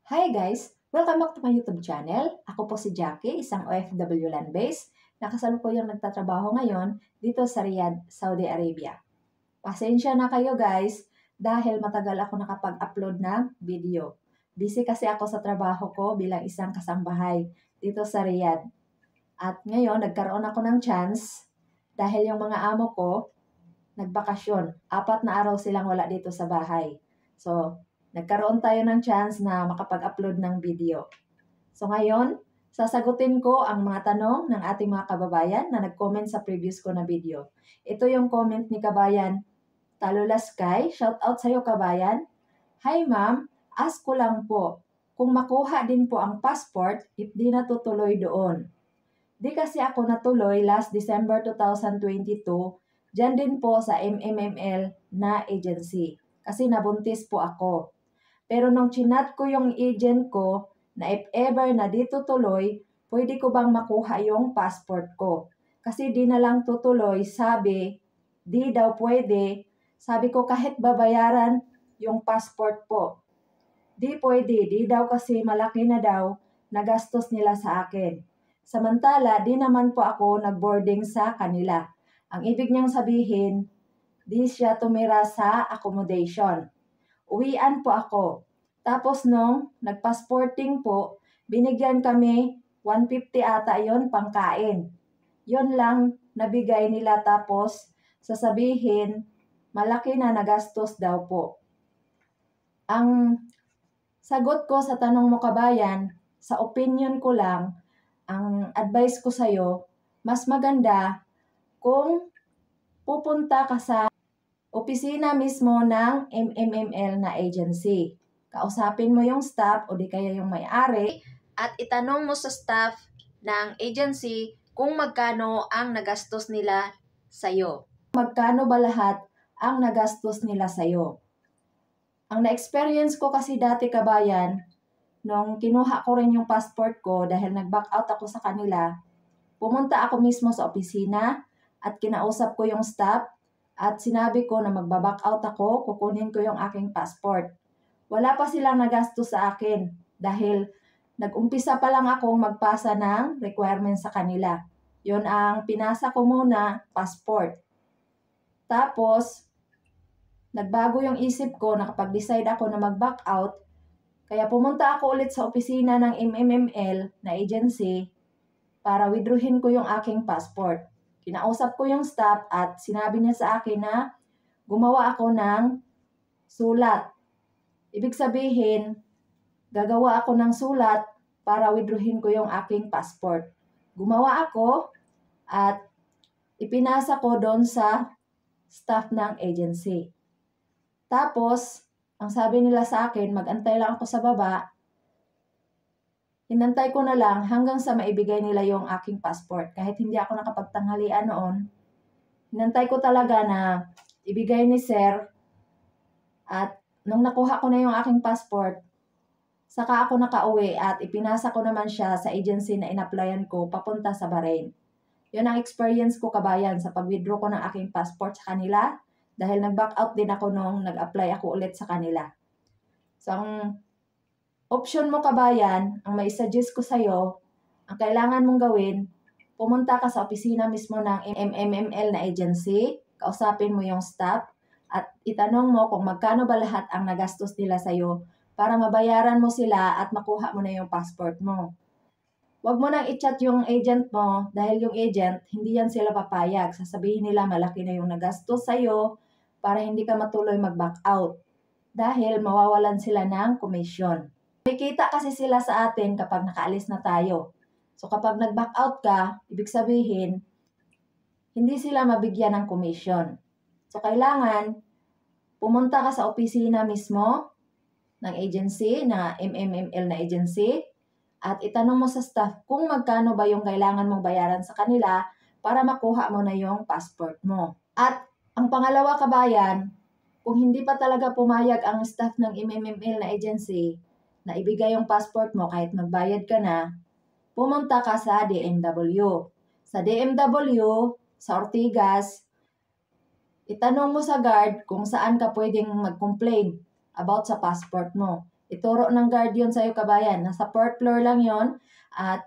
Hi guys! Welcome back to my YouTube channel. Ako po si Jackie, isang OFW land-based na kasalukuyang nagtatrabaho ngayon dito sa Riyadh, Saudi Arabia. Pasensya na kayo guys dahil matagal ako nakapag-upload ng video. Busy kasi ako sa trabaho ko bilang isang kasambahay dito sa Riyadh. At ngayon nagkaroon ako ng chance dahil yung mga amo ko nagbakasyon. 4 na araw silang wala dito sa bahay. So, nagkaroon tayo ng chance na makapag-upload ng video. So ngayon, sasagutin ko ang mga tanong ng ating mga kababayan na nag-comment sa previous ko na video. Ito yung comment ni kabayan Talula Sky. Shout out sa'yo kabayan. Hi ma'am, ask ko lang po, kung makuha din po ang passport if di natutuloy doon. Di kasi ako natuloy last December 2022, dyan din po sa MMML na agency. Kasi nabuntis po ako. Pero nung chinat ko yung agent ko na if ever na dito tuloy, pwede ko bang makuha yung passport ko? Kasi di na lang tutuloy, sabi, di daw pwede. Sabi ko kahit babayaran yung passport po. Di pwede, di daw kasi malaki na daw na gastos nila sa akin. Samantala, di naman po ako nag-boarding sa kanila. Ang ibig niyang sabihin, di siya tumira sa accommodation. Uwian po ako. Tapos nung nagpasporting po, binigyan kami 150 ata yon pangkain. Yon lang nabigay nila tapos sasabihin malaki na nagastos daw po. Ang sagot ko sa tanong mo kabayan, sa opinion ko lang, ang advice ko sa'yo, mas maganda kung pupunta ka sa opisina mismo ng MMML na agency. Kausapin mo yung staff o di kaya yung may-ari at itanong mo sa staff ng agency kung magkano ang nagastos nila sa'yo. Magkano ba lahat ang nagastos nila sa'yo. Ang na-experience ko kasi dati kabayan, nung kinuha ko rin yung passport ko dahil nag-back out ako sa kanila, pumunta ako mismo sa opisina at kinausap ko yung staff at sinabi ko na magbaback out ako, kukunin ko yung aking passport. Wala pa silang nagastos sa akin dahil nag-umpisa pa lang akong magpasa ng requirements sa kanila. Yun ang pinasa ko muna, passport. Tapos, nagbago yung isip ko, nakapag-decide ako na mag-back out. Kaya pumunta ako ulit sa opisina ng MMML na agency para withdrawin ko yung aking passport. Kinausap ko yung staff at sinabi niya sa akin na gumawa ako ng sulat. Ibig sabihin, gagawa ako ng sulat para withdrawin ko yung aking passport. Gumawa ako at ipinasa ko doon sa staff ng agency. Tapos, ang sabi nila sa akin, mag-antay lang ako sa baba. Hinantay ko na lang hanggang sa maibigay nila yung aking passport. Kahit hindi ako nakapagtanghalian noon, hinantay ko talaga na ibigay ni sir. At nung nakuha ko na yung aking passport, saka ako nakauwi at ipinasa ko naman siya sa agency na in-applyan ko papunta sa Bahrain. Yun ang experience ko kabayan sa pag-withdraw ko ng aking passport sa kanila dahil nag-back out din ako nung nag-apply ako ulit sa kanila. So, ang option mo kabayan, ang may suggest ko sa'yo, ang kailangan mong gawin, pumunta ka sa opisina mismo ng MMML na agency, kausapin mo yung staff, at itanong mo kung magkano ba lahat ang nagastos nila sa'yo para mabayaran mo sila at makuha mo na yung passport mo. Huwag mo nang i-chat yung agent mo dahil yung agent, hindi yan sila papayag. Sasabihin nila malaki na yung nagastos sa'yo para hindi ka matuloy mag-back out dahil mawawalan sila ng komisyon. May kita kasi sila sa atin kapag nakaalis na tayo. So kapag nag-back out ka, ibig sabihin, hindi sila mabigyan ng komisyon. So kailangan, pumunta ka sa opisina mismo ng agency, na MMML na agency, at itanong mo sa staff kung magkano ba yung kailangan mong bayaran sa kanila para makuha mo na yung passport mo. At ang pangalawa kabayan, kung hindi pa talaga pumayag ang staff ng MMML na agency na ibigay yung passport mo kahit magbayad ka na, pumunta ka sa DMW. Sa DMW, sa Ortigas, itanong mo sa guard kung saan ka pwedeng mag-complain about sa passport mo. Ituro ng guard yun sa'yo, kabayan. Nasa 4th floor lang yon. At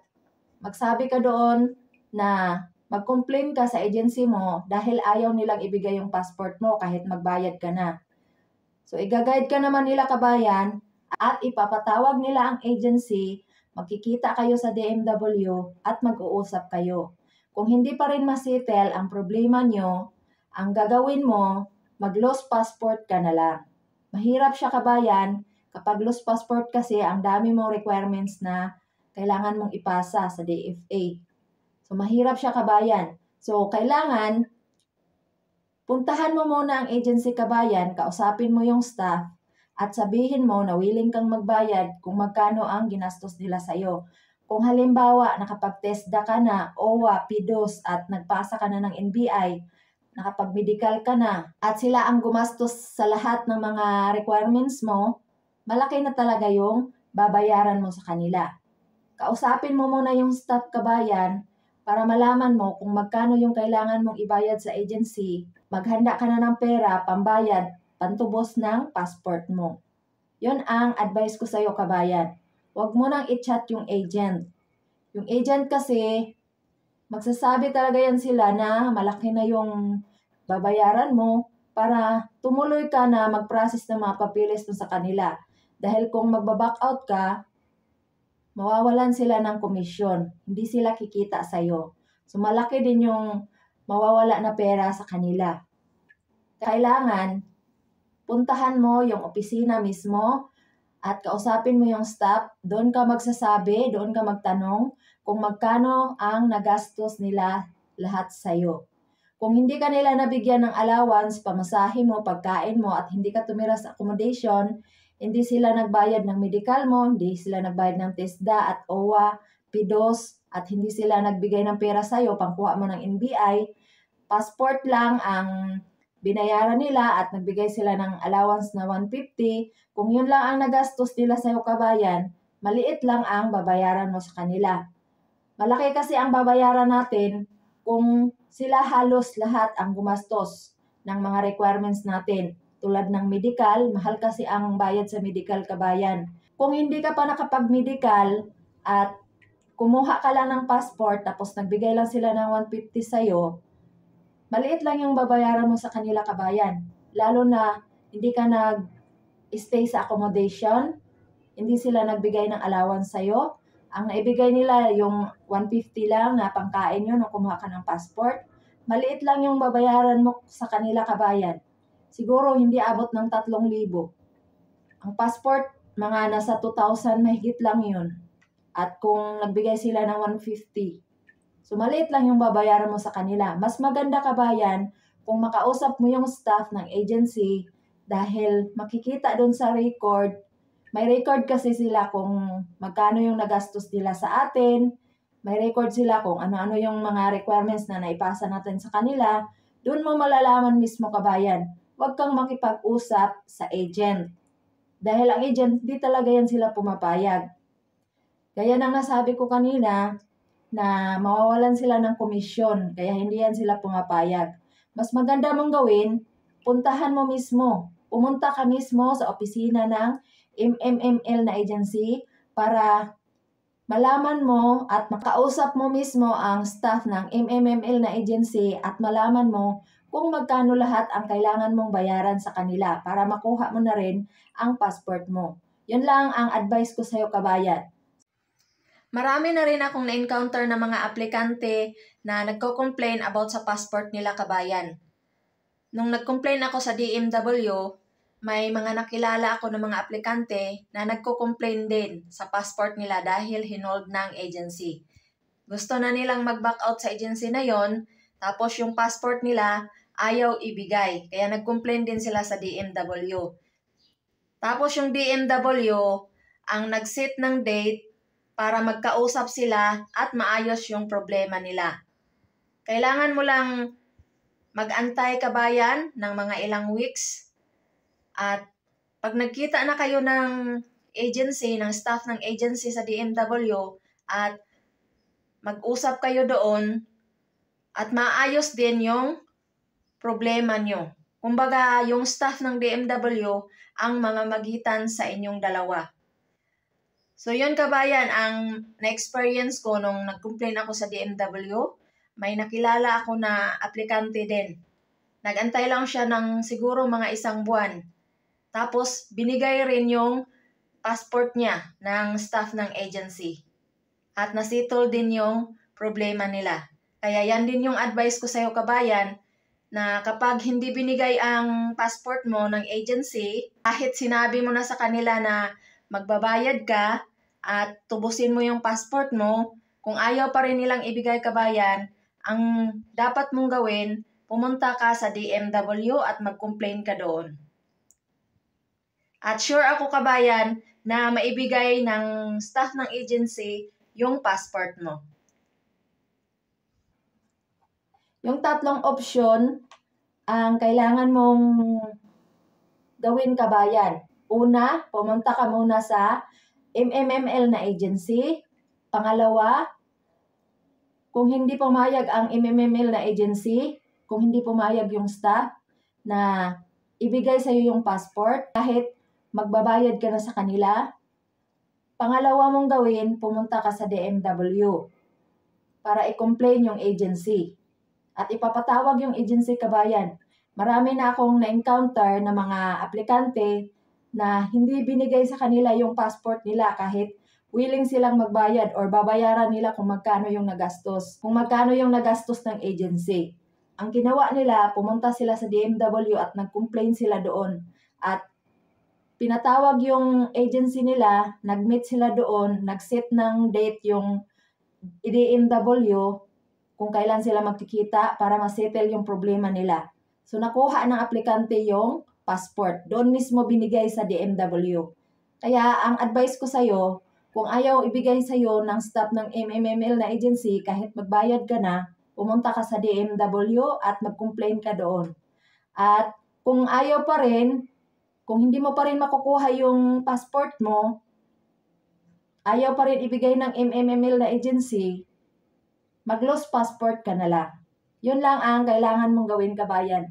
magsabi ka doon na mag-complain ka sa agency mo dahil ayaw nilang ibigay yung passport mo kahit magbayad ka na. So, i-guide ka naman nila, kabayan, at ipapatawag nila ang agency, magkikita kayo sa DMW at mag-uusap kayo. Kung hindi pa rin masettle ang problema nyo, ang gagawin mo, mag-lost passport ka na lang. Mahirap siya, kabayan. Kapag lost passport kasi, ang dami mong requirements na kailangan mong ipasa sa DFA. So, mahirap siya, kabayan. So, kailangan puntahan mo muna ang agency, kabayan, kausapin mo yung staff, at sabihin mo na willing kang magbayad kung magkano ang ginastos nila sa'yo. Kung halimbawa, nakapag-TESDA ka na, OWA, PIDOS, at nagpasa ka na ng NBI, nakapag-medical ka na, at sila ang gumastos sa lahat ng mga requirements mo, malaki na talaga yung babayaran mo sa kanila. Kausapin mo muna yung staff, kabayan, para malaman mo kung magkano yung kailangan mong ibayad sa agency. Maghanda ka na ng pera, pambayad, pantubos ng passport mo. Yun ang advice ko sa'yo, kabayan. Huwag mo nang i-chat yung agent. Yung agent kasi, magsasabi talaga yan sila na malaki na yung babayaran mo para tumuloy ka na mag-process ng mga papilis mo sa kanila. Dahil kung magbaback out ka, mawawalan sila ng komisyon. Hindi sila kikita sa'yo. So, malaki din yung mawawala na pera sa kanila. Kailangan, puntahan mo yung opisina mismo at kausapin mo yung staff. Doon ka magsasabi, doon ka magtanong kung magkano ang nagastos nila lahat sa'yo. Kung hindi ka nila nabigyan ng allowance, pamasahe mo, pagkain mo, at hindi ka tumira sa accommodation, hindi sila nagbayad ng medical mo, hindi sila nagbayad ng TESDA at OWA, PIDOS, at hindi sila nagbigay ng pera sa'yo, pangkuha mo ng NBI, passport lang ang binayaran nila at nagbigay sila ng allowance na 150, kung yun lang ang nagastos nila sa'yo, kabayan, maliit lang ang babayaran mo sa kanila. Malaki kasi ang babayaran natin kung sila halos lahat ang gumastos ng mga requirements natin. Tulad ng medical, mahal kasi ang bayad sa medical, kabayan. Kung hindi ka pa nakapag-medical at kumuha ka lang ng passport tapos nagbigay lang sila ng 150 sa'yo, maliit lang yung babayaran mo sa kanila, kabayan. Lalo na hindi ka nag-stay sa accommodation, hindi sila nagbigay ng allowance sa'yo. Ang naibigay nila yung 150 lang na pangkain yun nung kumuha ka ng passport. Maliit lang yung babayaran mo sa kanila, kabayan. Siguro hindi abot ng 3,000. Ang passport, mga nasa 2,000 mahigit lang yun. At kung nagbigay sila ng 150, so maliit lang yung babayaran mo sa kanila. Mas maganda, kabayan, kung makausap mo yung staff ng agency dahil makikita doon sa record. May record kasi sila kung magkano yung nagastos nila sa atin. May record sila kung ano-ano yung mga requirements na naipasa natin sa kanila. Doon mo malalaman mismo, kabayan. Huwag kang makipag-usap sa agent. Dahil ang agent, di talaga yan sila pumapayag. Kaya nang nasabi ko kanina na mawawalan sila ng komisyon. Kaya hindi yan sila pumapayag. Mas maganda mong gawin, puntahan mo mismo. Pumunta ka mismo sa opisina ng MMML na agency para malaman mo at makausap mo mismo ang staff ng MMML na agency at malaman mo kung magkano lahat ang kailangan mong bayaran sa kanila para makuha mo na rin ang passport mo. Yun lang ang advice ko sa'yo, kabayan. Marami na rin akong na-encounter na mga aplikante na nagko-complain about sa passport nila, kabayan. Nung nag-complain ako sa DMW, may mga nakilala ako ng mga aplikante na nagko-complain din sa passport nila dahil hinold ng agency. Gusto na nilang mag-back out sa agency na yon, tapos yung passport nila ayaw ibigay. Kaya nag-complain din sila sa DMW. Tapos yung DMW ang nag-set ng date para magkausap sila at maayos yung problema nila. Kailangan mo lang mag-antay, kabayan, ng mga ilang weeks. At pag nagkita na kayo ng agency, ng staff ng agency sa DMW at mag-usap kayo doon at maayos din yung problema nyo. Kumbaga, yung staff ng DMW ang mamamagitan sa inyong dalawa. So yun kabayan, ang na-experience ko nung nag-complain ako sa DMW, may nakilala ako na aplikante din. Nag-antay lang siya ng siguro mga 1 buwan. Tapos binigay rin yung passport niya ng staff ng agency. At nasettle din yung problema nila. Kaya yan din yung advice ko sa'yo kabayan, na kapag hindi binigay ang passport mo ng agency, kahit sinabi mo na sa kanila na magbabayad ka at tubusin mo yung passport mo, kung ayaw pa rin nilang ibigay kabayan, ang dapat mong gawin, pumunta ka sa DMW at mag-complain ka doon. At sure ako kabayan na maibigay ng staff ng agency yung passport mo. Yung 3 opsyon ang kailangan mong gawin kabayan. Una, pumunta ka muna sa MMML na agency. Pangalawa, kung hindi pumayag ang MMML na agency, kung hindi pumayag yung staff na ibigay sa iyo yung passport, kahit magbabayad ka na sa kanila, pangalawa mong gawin, pumunta ka sa DMW para i-complain yung agency. At ipapatawag yung agency kabayan. Marami na akong na-encounter na mga aplikante na hindi binigay sa kanila yung passport nila kahit willing silang magbayad or babayaran nila kung magkano yung nagastos. Kung magkano yung nagastos ng agency. Ang ginawa nila, pumunta sila sa DMW at nag-complain sila doon. At pinatawag yung agency nila, nag-meet sila doon, nag-set ng date yung DMW kung kailan sila magkikita para ma-settle yung problema nila. So nakuha ng aplikante yung passport. Doon mismo binigay sa DMW. Kaya ang advice ko sa'yo, kung ayaw ibigay sa'yo ng staff ng MMML na agency, kahit magbayad ka na, pumunta ka sa DMW at mag-complain ka doon. At kung ayaw pa rin, kung hindi mo pa rin makukuha yung passport mo, ayaw pa rin ibigay ng MMML na agency, mag-lost passport ka na lang. Yun lang ang kailangan mong gawin kabayan.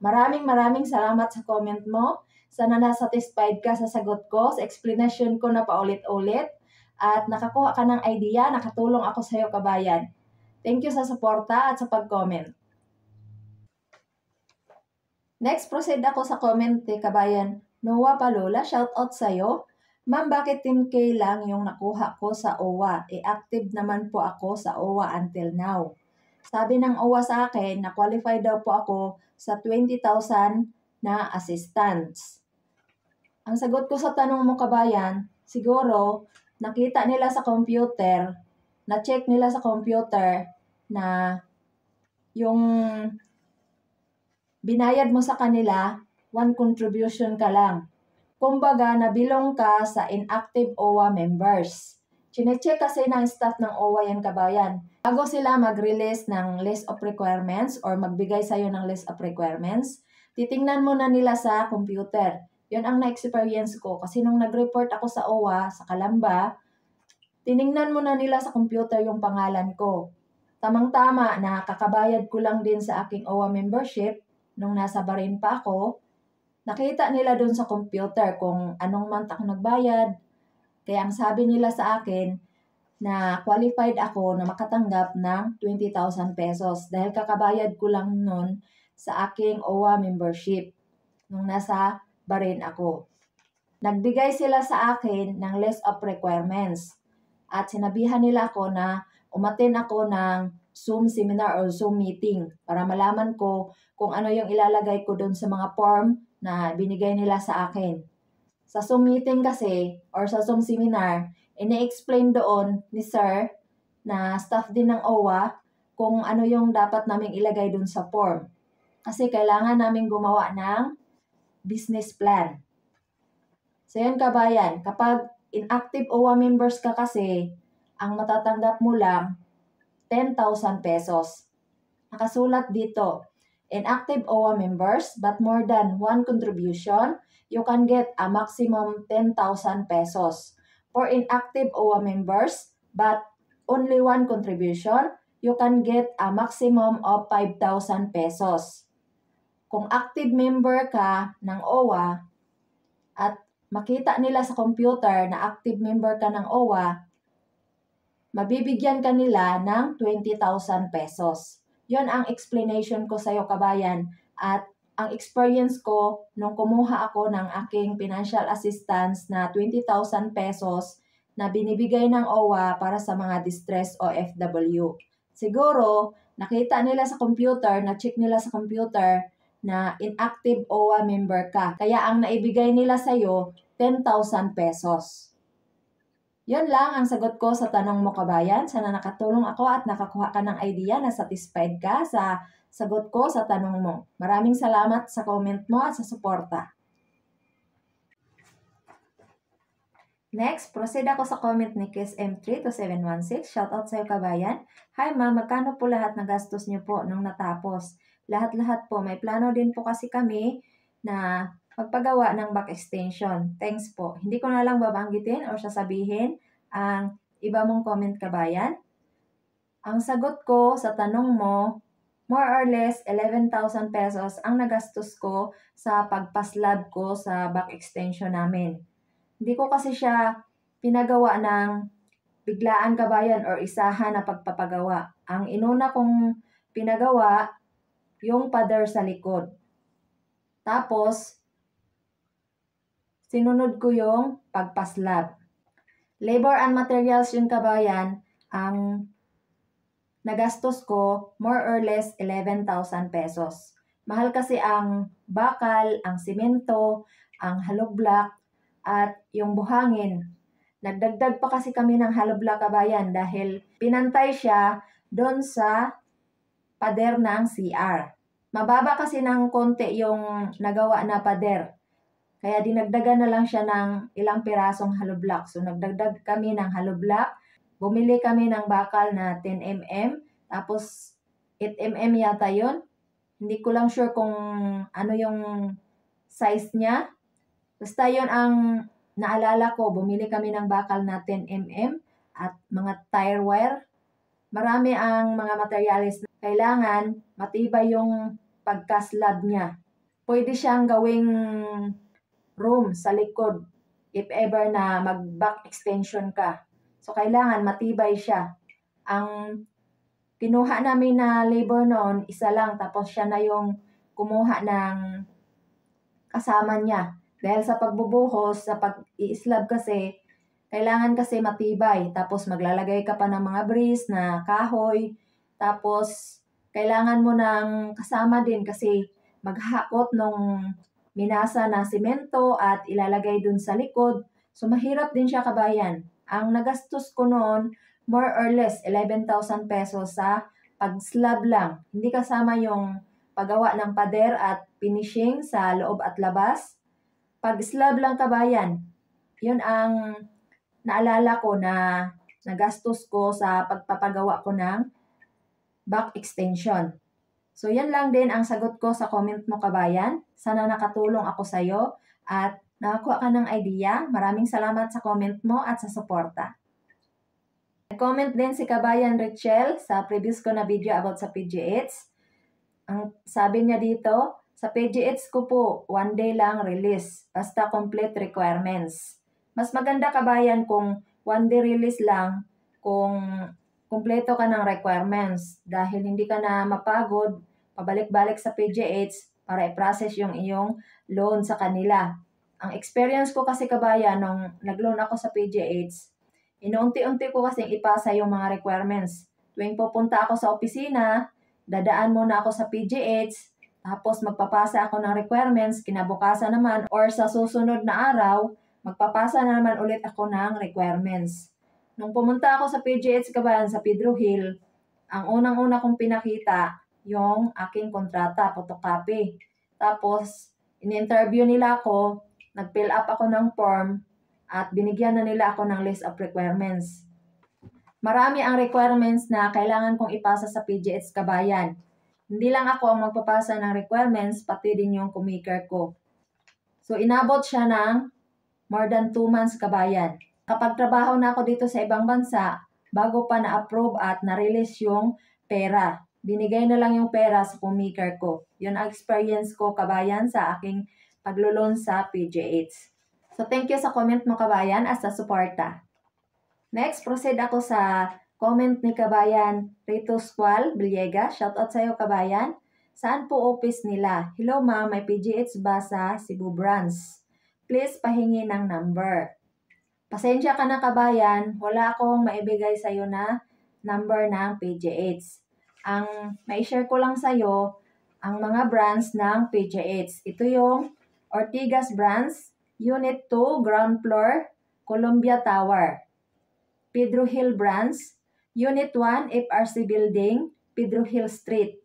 Maraming salamat sa comment mo. Sana na-satisfied ka sa sagot ko, sa explanation ko na paulit-ulit. At nakakuha ka ng idea, nakatulong ako sa iyo kabayan. Thank you sa suporta at sa pag-comment. Next, proceed ako sa comment kabayan. Noah Palola, shout out sa iyo. Ma'am, bakit 10K lang yung nakuha ko sa OWA? Active naman po ako sa OWA until now. Sabi ng OWA sa akin na qualified daw po ako sa 20,000 na assistance. Ang sagot ko sa tanong mo kabayan, siguro nakita nila sa computer, na-check nila sa computer na yung binayad mo sa kanila, 1 contribution ka lang. Kumbaga, nabilong ka sa inactive OWA members. Chine-check kasi ng staff ng OWA yan kabayan. Bago sila mag-release ng list of requirements or magbigay sa'yo ng list of requirements, titingnan muna nila sa computer. Yun ang na-experience ko. Kasi nung nag-report ako sa OWA, sa Calamba, tiningnan muna nila sa computer yung pangalan ko. Tamang-tama na kakabayad ko lang din sa aking OWA membership nung nasa Bahrain pa ako. Nakita nila doon sa computer kung anong month ako nagbayad. Kaya ang sabi nila sa akin na qualified ako na makatanggap ng 20,000 pesos dahil kakabayad ko lang noon sa aking OWA membership nung nasa Bahrain ako. Nagbigay sila sa akin ng list of requirements at sinabihan nila ako na umattend ako ng Zoom seminar or Zoom meeting para malaman ko kung ano yung ilalagay ko doon sa mga form na binigay nila sa akin. Sa Zoom meeting kasi or sa Zoom seminar, ine-explain doon ni Sir na staff din ng OWA kung ano yung dapat naming ilagay doon sa form. Kasi kailangan namin gumawa ng business plan. So yun kabayan, kapag inactive OWA members ka kasi, ang matatanggap mo lang 10,000 pesos. Nakasulat dito, inactive OWA members but more than 1 contribution, you can get a maximum 10,000 pesos. For inactive OWA members but only 1 contribution, you can get a maximum of 5,000 pesos. Kung active member ka ng OWA at makita nila sa computer na active member ka ng OWA, mabibigyan ka nila ng 20,000 pesos. Yon ang explanation ko sa iyo, kabayan. At ang experience ko nung kumuha ako ng aking financial assistance na 20,000 pesos na binibigay ng OWA para sa mga distressed OFW. Siguro, nakita nila sa computer, na-check nila sa computer na inactive OWA member ka. Kaya ang naibigay nila sa iyo, 10,000 pesos. Yun lang ang sagot ko sa tanong mo, kabayan. Sana nakatulong ako at nakakuha ka ng idea na satisfied ka sa sagot ko sa tanong mo. Maraming salamat sa comment mo at sa suporta. Next, proceed ako sa comment ni Kiss M32716. Shoutout sa iyo, kabayan. Hi ma'am, magkano po lahat na gastos niyo po nung natapos? Lahat-lahat po. May plano din po kasi kami na magpagawa ng back extension. Thanks po. Hindi ko na lang babanggitin o sasabihin ang iba mong comment, kabayan. Ang sagot ko sa tanong mo, more or less 11,000 pesos ang nagastos ko sa pagpaslab ko sa back extension namin. Hindi ko kasi siya pinagawa ng biglaan, kabayan, or isahan na pagpapagawa. Ang inuna kong pinagawa, yung pader sa likod. Tapos, sinunod ko yung pagpaslab. Labor and materials yun, kabayan, ang nagastos ko more or less 11,000 pesos. Mahal kasi ang bakal, ang simento, ang hollow block, at yung buhangin. Nagdagdag pa kasi kami ng hollow block, kabayan, dahil pinantay siya doon sa pader ng CR. Mababa kasi ng konti yung nagawa na pader. Kaya dinagdagan na lang siya ng ilang pirasong hollow block. So nagdagdag kami ng hollow block. Bumili kami ng bakal na 10mm. Tapos 8mm yata yun. Hindi ko lang sure kung ano yung size niya. Basta yun ang naalala ko. Bumili kami ng bakal na 10mm at mga tire wire. Marami ang mga materials na kailangan matibay yung pagkaslab niya. Pwede siyang gawing room sa likod if ever na mag-back extension ka. So, kailangan matibay siya. Ang kinuha namin na labor noon, isa lang, tapos siya na yung kumuha ng kasama niya. Dahil sa pagbubuhos, sa pag-i-slab kasi, kailangan kasi matibay. Tapos maglalagay ka pa ng mga brace na kahoy. Tapos kailangan mo ng kasama din kasi maghakot nung minasa na simento at ilalagay dun sa likod. So mahirap din siya, kabayan. Ang nagastos ko noon, more or less 11,000 pesos sa pag-slab lang. Hindi kasama yung paggawa ng pader at finishing sa loob at labas. Pag-slab lang, kabayan. Yun ang naalala ko na nagastos ko sa pagpapagawa ko ng back extension. So, yan lang din ang sagot ko sa comment mo, kabayan. Sana nakatulong ako sa iyo at nakakuha ka ng idea. Maraming salamat sa comment mo at sa suporta. Nag-comment din si kabayan Richelle sa previous ko na video about sa PGH. Ang sabi niya dito, sa PGH ko po, 1 day lang release. Basta complete requirements. Mas maganda, kabayan, kung 1 day release lang kung kumpleto ka ng requirements dahil hindi ka na mapagod pabalik-balik sa PGH para i-process yung iyong loan sa kanila. Ang experience ko kasi, kabayan, nung nag-loan ako sa PGH, inuunti-unti ko kasi ipasa yung mga requirements. Tuwing pupunta ako sa opisina, dadaan muna ako sa PGH, tapos magpapasa ako ng requirements, kinabukasan naman or sa susunod na araw, magpapasa na naman ulit ako ng requirements. Nung pumunta ako sa PGH, kabayan, sa Pedro Hill, ang unang-una kong pinakita, yung aking kontrata, photocopy. Tapos, in-interview nila ako, nag-fill up ako ng form, at binigyan na nila ako ng list of requirements. Marami ang requirements na kailangan kong ipasa sa PGH, kabayan. Hindi lang ako ang magpapasa ng requirements, pati din yung kumaker ko. So, inabot siya ng more than 2 months, kabayan. Kapag trabaho na ako dito sa ibang bansa, bago pa na-approve at na-release yung pera. Binigay na lang yung pera sa kumaker ko. Yun ang experience ko, kabayan, sa aking paglulon sa PGH. So, thank you sa comment mo kabayan at sa suporta. Next, proceed ako sa comment ni kabayan Rito Squal Villegas. Shoutout sa iyo kabayan. Saan po office nila? Hello ma'am, may PGH ba sa Cebu branch? Please pahingi ng number. Pasensya ka na kabayan, wala akong maibigay sa iyo na number ng PGH. Ang mai-share ko lang sa iyo ang mga branch ng PGH. Ito yung Ortigas branch, Unit 2, ground floor, Columbia Tower. Pedro Hill branch, Unit 1, FRC Building, Pedro Hill Street.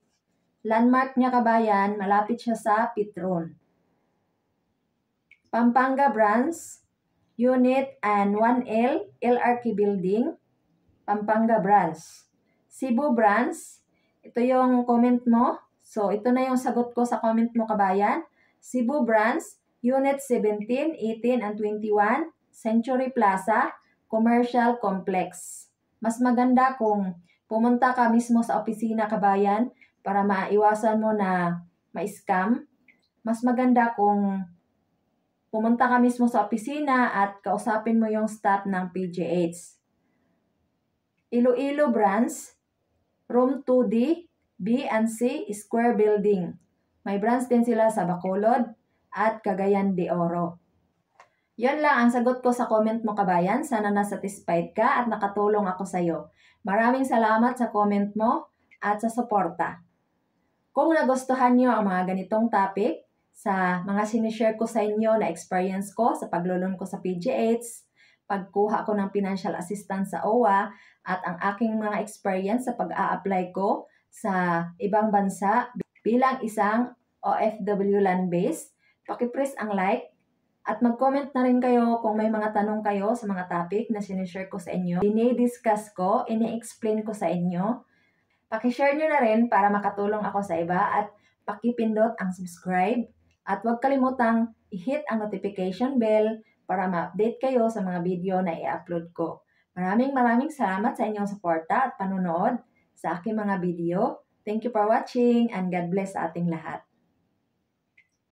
Landmark niya kabayan, malapit siya sa Petron. Pampanga branch, Unit 1L, LRT Building, Pampanga branch. Cebu branch, ito yung comment mo. So, ito na yung sagot ko sa comment mo kabayan. Cebu branch, Unit 17, 18, and 21, Century Plaza, Commercial Complex. Mas maganda kung pumunta ka mismo sa opisina kabayan para maiwasan mo na ma-scam. Mas maganda kung pumunta ka mismo sa opisina at kausapin mo yung staff ng PGH. Iloilo branch, Room 2D, B and C, Square Building. May branch din sila sa Bacolod at Cagayan de Oro. Yon lang ang sagot ko sa comment mo kabayan. Sana na-satisfied ka at nakatulong ako sa iyo. Maraming salamat sa comment mo at sa suporta. Kung nagustuhan niyo ang mga ganitong topic sa mga sinishare ko sa inyo na experience ko sa paglulun ko sa PGH, pagkuha ko ng financial assistance sa OWA, at ang aking mga experience sa pag-a-apply ko sa ibang bansa bilang isang OFW land-based, paki-press ang like at mag-comment na rin kayo kung may mga tanong kayo sa mga topic na sinishare ko sa inyo. Dini-discuss ko, ini-explain ko sa inyo. Paki-share nyo na rin para makatulong ako sa iba at paki-pindot ang subscribe at huwag kalimutang i-hit ang notification bell para ma-update kayo sa mga video na i-upload ko. Maraming salamat sa inyong suporta at panonood sa aking mga video. Thank you for watching and God bless sa ating lahat.